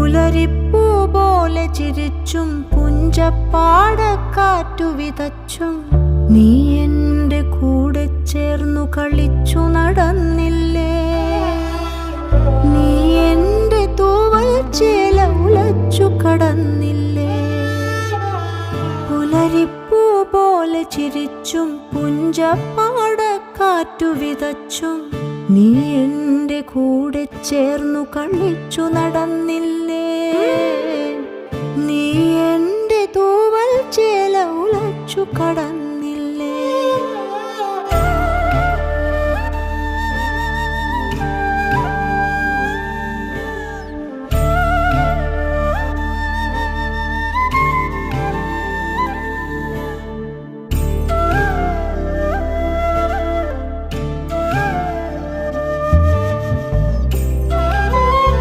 പുലരിപ്പൂ പോലെ ചിരിച്ചും പുഞ്ചപ്പാടക്കാറ്റു വിതച്ചും നീ എൻ്റെ കൂടെ ചേർന്നു കളിച്ചു നടന്നില്ലേ. നീ എൻ്റെ തൂവൽ ചേല ഉലച്ചു കടന്നില്ലേ. പുലരിപ്പൂ പോലെ ചിരിച്ചും പുഞ്ചപ്പാടക്കാറ്റു വിതച്ചും നീ എൻ്റെ കൂടെ ചേർന്നു കളിച്ചു നടന്നില്ലേ. നീ എൻ്റെ തൂവൽ ചേല ഉലച്ചു കടന്നില്ലേ.